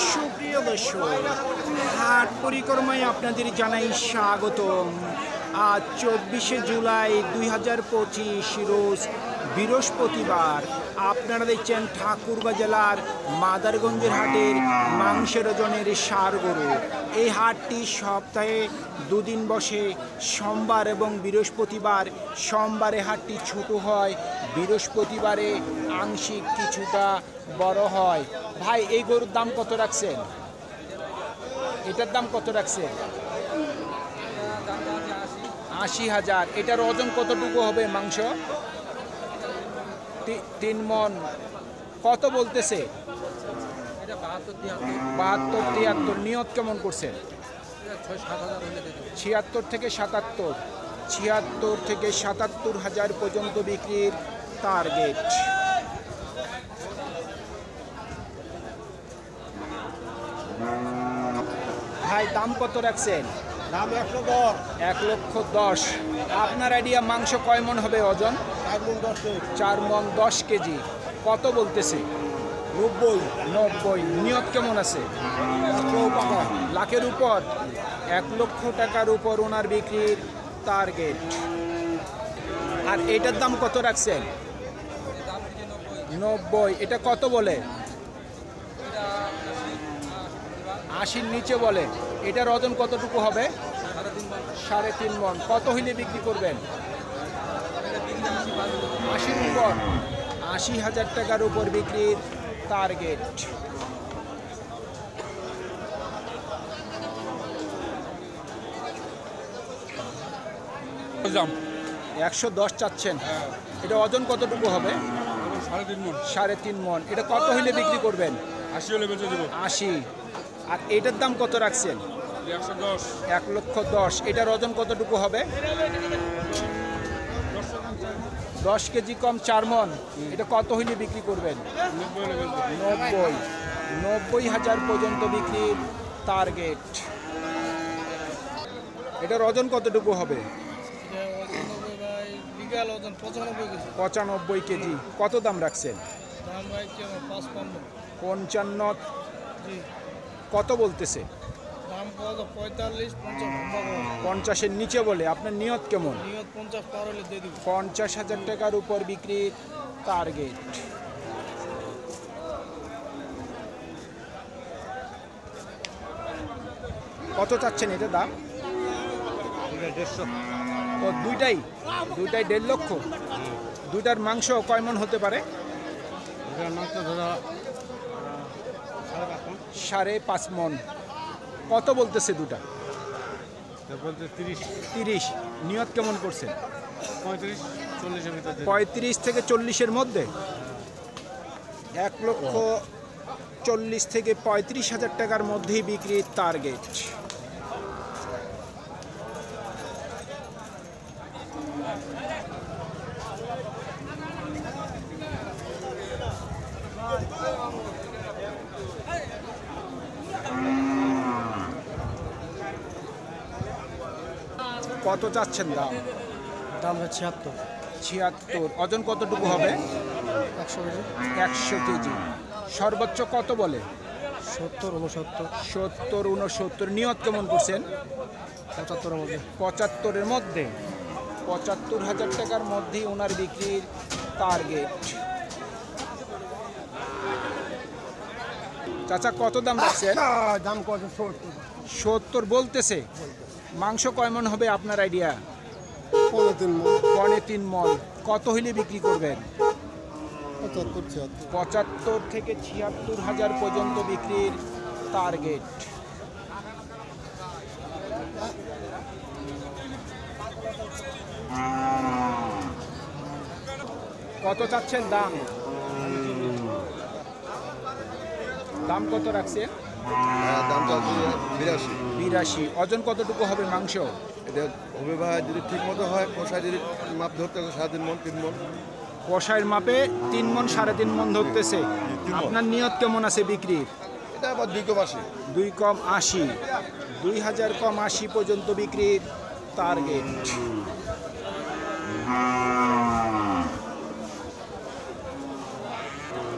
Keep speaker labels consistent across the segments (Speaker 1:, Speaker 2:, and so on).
Speaker 1: সুপ্রিয় দর্শক, হাট পরিক্রমায় আপনাদের জানাই স্বাগতম। আজ 24শে জুলাই 2025 রোজ বৃহস্পতিবার। আপনারা দেখছেন ঠাকুরগাঁ জেলার মাদারগঞ্জের হাটের মাংসের ওজনের ষাঁড় গরু। এই হাটটি সপ্তাহে দুদিন বসে, সোমবার এবং বৃহস্পতিবার। সোমবারে হাটটি ছোট হয়, বৃহস্পতিবারে আংশিক কিছুটা বড় হয়। ভাই, এই গরুর দাম কত রাখছেন? এটার দাম কত রাখছেন? 80,000। এটার ওজন কতটুকু হবে মাংস? 3 মণ। কত বলতেছে? 72-73। নিয়ত কেমন করছেন? 76 থেকে 77। 76 থেকে 77,000 পর্যন্ত বিক্রির টার্গেট। ভাই, দাম কত রাখছেন?
Speaker 2: দাম 110।
Speaker 1: 1,10,000। আপনার আইডিয়া মাংস কয় মণ হবে ওজন? 4 মণ 10 কেজি। কত বলতেছে?
Speaker 2: 90।
Speaker 1: নিয়ত কেমন আছে? লাখের উপর। 1 লক্ষ টাকার উপর ওনার বিক্রির টার্গেট। আর এটার দাম কত রাখছেন? 90। এটা কত বলে? 80-র নিচে বলে। এটার ওজন কতটুকু হবে? 3.5 মণ। কত হইলে বিক্রি করবেন? 80-র উপর। 80,000 টাকার উপর বিক্রির টার্গেট।
Speaker 2: দাম
Speaker 1: 110 চাচ্ছেন। এটা ওজন কতটুকু হবে?
Speaker 2: 3.5 মণ।
Speaker 1: 3.5 মণ। এটা কত হইলে বিক্রি করবেন?
Speaker 2: 80 হলে বেচে দেবো।
Speaker 1: 80। আর এটার দাম কত রাখছেন?
Speaker 2: 110।
Speaker 1: 1,10,000। এটার ওজন কতটুকু হবে? 10 কেজি কম 4 মণ। এটা কত হইলে বিক্রি করবেন?
Speaker 2: 90 হলে বেচবো।
Speaker 1: 90,000 পর্যন্ত বিক্রির টার্গেট। এটার ওজন কতটুকু হবে? 95 কেজি। কত দাম রাখছেন? 55। কত বলতেছে? 50-এর নিচে বলে। আপনার নিয়ত কেমন? 50,000 টাকার উপর বিক্রির টার্গেট। কত চাচ্ছেন এটা দাম?
Speaker 2: 150।
Speaker 1: ও, দুইটাই 1.5 লক্ষ। দুইটার মাংস কয় মণ হতে পারে?
Speaker 2: এটার মাংস ধরা
Speaker 1: 5.5 মণ। কত বলতেছে দুটা?
Speaker 2: বলতে
Speaker 1: 30। নিয়ত কেমন করছেন?
Speaker 2: 35-40-এর ভিতরে
Speaker 1: 35 থেকে 40-এর মধ্যে। 1,40,000 থেকে 35,000 টাকার মধ্যেই বিক্রির টার্গেট। কত চাচ্ছেন দাম?
Speaker 2: দাম 76।
Speaker 1: 76। ওজন কতটুকু হবে? 100 কেজি। সর্বোচ্চ কত বলে?
Speaker 2: 70-69।
Speaker 1: নিয়ত কেমন করছেন?
Speaker 2: 75-এর মধ্যে।
Speaker 1: 75-এর মধ্যে। 75,000 টাকার মধ্যেই ওনার বিক্রির টার্গেট। চাচা, কত দাম রাখছেন?
Speaker 2: দাম কত?
Speaker 1: 70 বলতেছে। মাংস কয় মণ হবে আপনার আইডিয়া?
Speaker 2: 3.5
Speaker 1: মণ। কত হইলে বিক্রি করবেন?
Speaker 2: 75-76।
Speaker 1: 75 থেকে 76,000 পর্যন্ত বিক্রির টার্গেট। কত চাচ্ছেন দাম? দাম কত রাখছেন?
Speaker 2: দামটা 82।
Speaker 1: ওজন কতটুকু হবে মাংস?
Speaker 2: এটা হবে ভাই, যদি ঠিক মতো হয়, কষায় যদি মাপ ধরতে হয় 3.5 মণ 3 মণ।
Speaker 1: কষাইয়ের মাপে 3 মণ 3.5 মণ ধরতেছে। আপনার নিয়ত কেমন আছে বিক্রির?
Speaker 2: এটা আবার 2 কম 80।
Speaker 1: 2 কম 80। 2,000 কম 80 পর্যন্ত বিক্রির টার্গেট।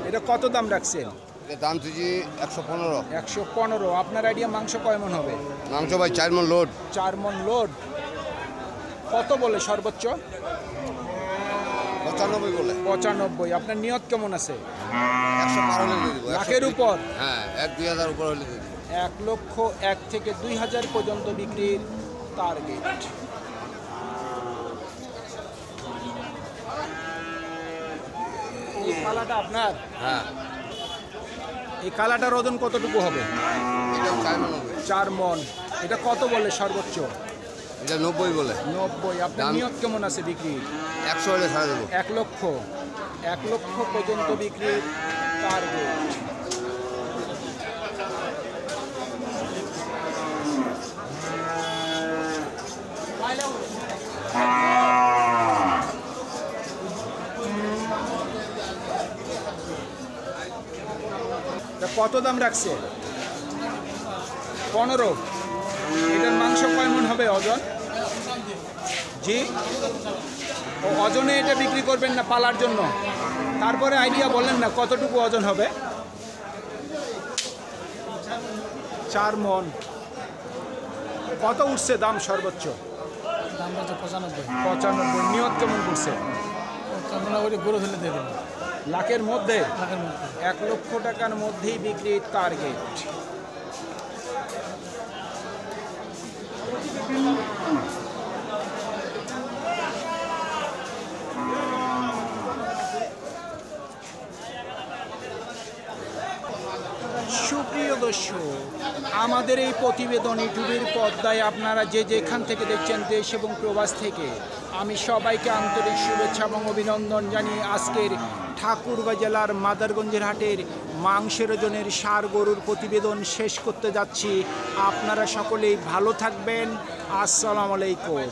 Speaker 1: এটা কত দাম রাখছেন?
Speaker 2: এর দাম তুই 115।
Speaker 1: 115। আপনার আইডিয়া মাংস কয় মন হবে?
Speaker 2: মাংস ভাই 4 মন লোড।
Speaker 1: 4 মন লোড। কত বলে সর্বোচ্চ?
Speaker 2: 95 বলে।
Speaker 1: 95। আপনার নিয়ত কেমন আছে?
Speaker 2: 112 হলে দিয়ে দিব।
Speaker 1: লাখের উপর?
Speaker 2: হ্যাঁ, 1-2 হাজার উপর হলে দিয়ে দিব।
Speaker 1: 1 লক্ষ 1 থেকে 2000 পর্যন্ত বিক্রির টার্গেট। এই কালাটা আপনার?
Speaker 2: হ্যাঁ,
Speaker 1: এই কালাটার ওজন কতটুকু হবে?
Speaker 2: এটা 4 মন হবে।
Speaker 1: 4 মন। এটা কত বলে সর্বোচ্চ?
Speaker 2: এটা 90 বলে।
Speaker 1: 90। আপনার
Speaker 2: দাম-
Speaker 1: নিয়ত কেমন আছে বিক্রি?
Speaker 2: 100 হলে ছাড়া দেবো।
Speaker 1: 1 লক্ষ। 1 লক্ষ পর্যন্ত বিক্রির টার্গেট। কত দাম রাখছে? 15। এটার মাংস কয় মন হবে ওজন? জি, ও ওজনে এটা বিক্রি করবেন না পালার জন্য? তারপরে আইডিয়া বলেন না কতটুকু ওজন হবে? 4 মন। কত উঠছে দাম সর্বোচ্চ?
Speaker 3: দাম হচ্ছে 95।
Speaker 1: 95। নিয়ত কেমন করছে?
Speaker 3: আমরা ওই গরু ফেলে দিয়ে দেবো
Speaker 1: লাখের মধ্যে?
Speaker 3: লাখের মধ্যে।
Speaker 1: 1 লক্ষ টাকার মধ্যেই বিক্রির টার্গেট। সুপ্রিয় দর্শক, আমাদের এই প্রতিবেদন ইউটিউবের পর্দায় আপনারা যে যেখান থেকে দেখছেন দেশ এবং প্রবাস থেকে, আমি সবাইকে আন্তরিক শুভেচ্ছা এবং অভিনন্দন জানিয়ে আজকের ঠাকুরগাঁ জেলার মাদারগঞ্জের হাটের মাংসের ওজনের ষাঁড় গরুর প্রতিবেদন শেষ করতে যাচ্ছি। আপনারা সকলেই ভালো থাকবেন। আসসালামু আলাইকুম।